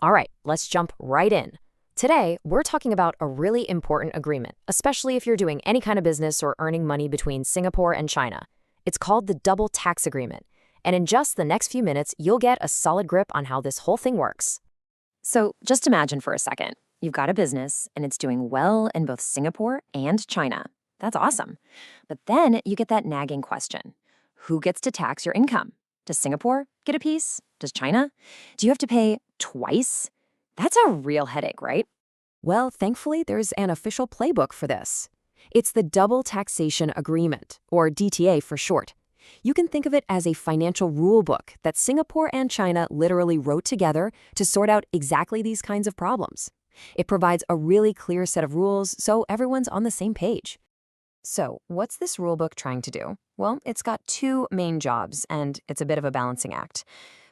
All right, let's jump right in. Today, we're talking about a really important agreement, especially if you're doing any kind of business or earning money between Singapore and China. It's called the Double Tax Agreement. And in just the next few minutes, you'll get a solid grip on how this whole thing works. So just imagine for a second, you've got a business and it's doing well in both Singapore and China. That's awesome. But then you get that nagging question. Who gets to tax your income? Does Singapore get a piece? Does China? Do you have to pay twice? That's a real headache, right? Well, thankfully, there's an official playbook for this. It's the Double Taxation Agreement, or DTA for short. You can think of it as a financial rule book that Singapore and China literally wrote together to sort out exactly these kinds of problems. It provides a really clear set of rules so everyone's on the same page. So, what's this rulebook trying to do? Well, it's got two main jobs, and it's a bit of a balancing act.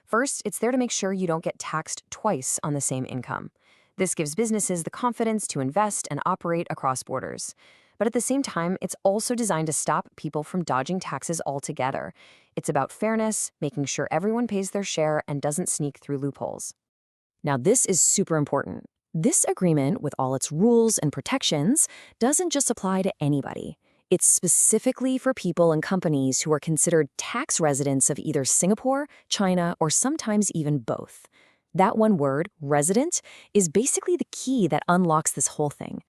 First, it's there to make sure you don't get taxed twice on the same income. This gives businesses the confidence to invest and operate across borders. But at the same time, it's also designed to stop people from dodging taxes altogether. It's about fairness, making sure everyone pays their share and doesn't sneak through loopholes. Now, this is super important. This agreement, with all its rules and protections, doesn't just apply to anybody. It's specifically for people and companies who are considered tax residents of either Singapore, China, or sometimes even both. That one word, resident, is basically the key that unlocks this whole thing.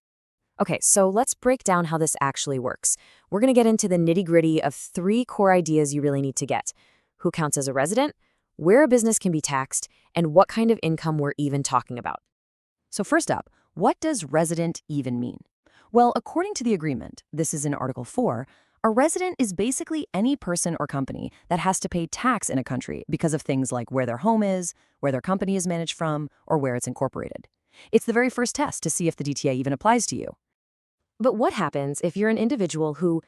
Okay, so let's break down how this actually works. We're going to get into the nitty-gritty of three core ideas you really need to get: who counts as a resident, where a business can be taxed, and what kind of income we're even talking about. So first up, what does resident even mean? Well, according to the agreement, this is in Article 4, a resident is basically any person or company that has to pay tax in a country because of things like where their home is, where their company is managed from, or where it's incorporated. It's the very first test to see if the DTA even applies to you. But what happens if you're an individual who,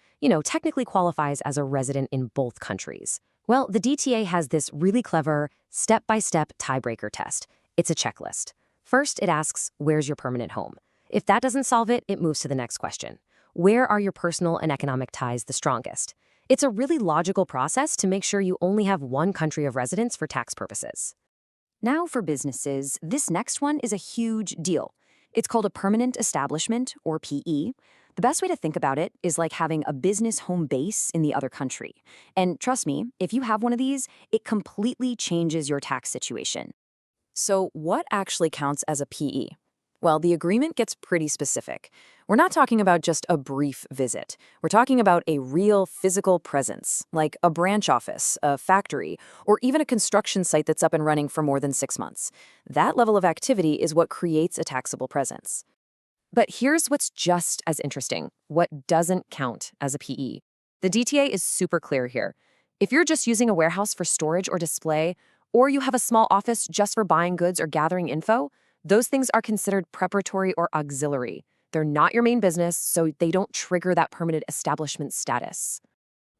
technically qualifies as a resident in both countries? Well, the DTA has this really clever step-by-step tiebreaker test. It's a checklist. First, it asks, where's your permanent home? If that doesn't solve it, it moves to the next question. Where are your personal and economic ties the strongest? It's a really logical process to make sure you only have one country of residence for tax purposes. Now for businesses, this next one is a huge deal. It's called a permanent establishment, or PE. The best way to think about it is like having a business home base in the other country. And trust me, if you have one of these, it completely changes your tax situation. So what actually counts as a PE? Well, the agreement gets pretty specific. We're not talking about just a brief visit. We're talking about a real physical presence, like a branch office, a factory, or even a construction site that's up and running for more than 6 months. That level of activity is what creates a taxable presence. But here's what's just as interesting: what doesn't count as a PE. The DTA is super clear here. If you're just using a warehouse for storage or display, or you have a small office just for buying goods or gathering info, those things are considered preparatory or auxiliary. They're not your main business, so they don't trigger that permanent establishment status.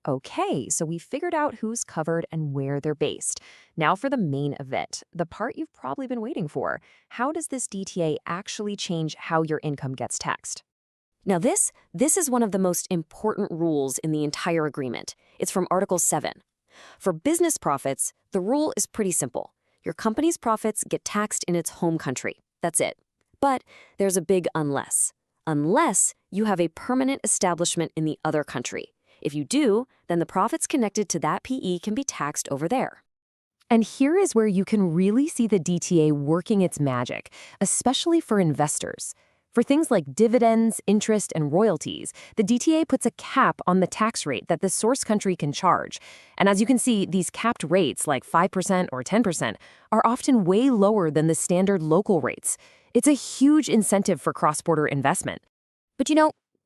Okay, so we figured out who's covered and where they're based. Now for the main event, the part you've probably been waiting for. How does this DTA actually change how your income gets taxed? Now this is one of the most important rules in the entire agreement. It's from Article 7. For business profits, the rule is pretty simple. Your company's profits get taxed in its home country. That's it. But there's a big unless. Unless you have a permanent establishment in the other country. If you do, then the profits connected to that PE can be taxed over there. And here is where you can really see the DTA working its magic, especially for investors. For things like dividends, interest, and royalties, the DTA puts a cap on the tax rate that the source country can charge. And as you can see, these capped rates, like 5% or 10%, are often way lower than the standard local rates. It's a huge incentive for cross-border investment. But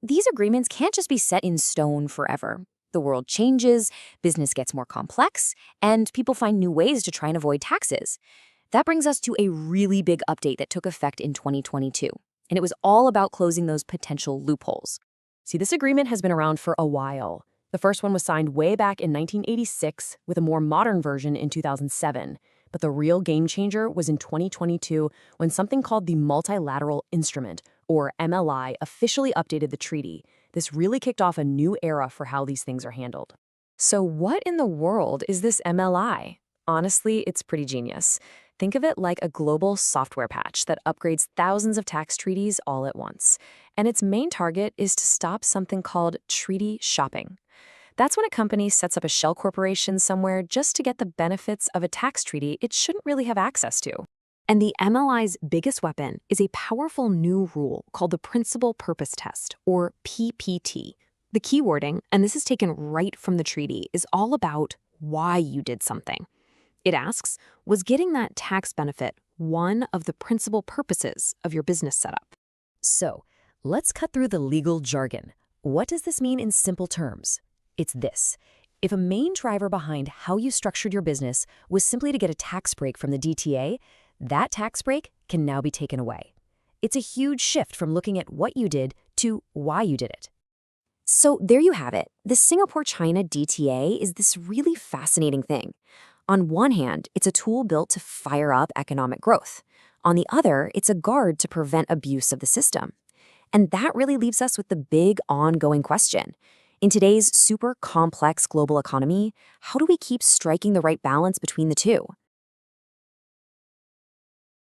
these agreements can't just be set in stone forever. The world changes, business gets more complex, and people find new ways to try and avoid taxes. That brings us to a really big update that took effect in 2022. And it was all about closing those potential loopholes. See, this agreement has been around for a while. The first one was signed way back in 1986, with a more modern version in 2007. But the real game changer was in 2022, when something called the Multilateral Instrument, or MLI, officially updated the treaty. This really kicked off a new era for how these things are handled. So what in the world is this MLI? Honestly, it's pretty genius. Think of it like a global software patch that upgrades thousands of tax treaties all at once. And its main target is to stop something called treaty shopping. That's when a company sets up a shell corporation somewhere just to get the benefits of a tax treaty it shouldn't really have access to. And the MLI's biggest weapon is a powerful new rule called the Principal Purpose Test, or PPT. The key wording, and this is taken right from the treaty, is all about why you did something. It asks, was getting that tax benefit one of the principal purposes of your business setup? So, let's cut through the legal jargon. What does this mean in simple terms? It's this. If a main driver behind how you structured your business was simply to get a tax break from the DTA, that tax break can now be taken away. It's a huge shift from looking at what you did to why you did it. So there you have it. The Singapore-China DTA is this really fascinating thing. On one hand, it's a tool built to fire up economic growth. On the other, it's a guard to prevent abuse of the system. And that really leaves us with the big ongoing question. In today's super complex global economy, how do we keep striking the right balance between the two?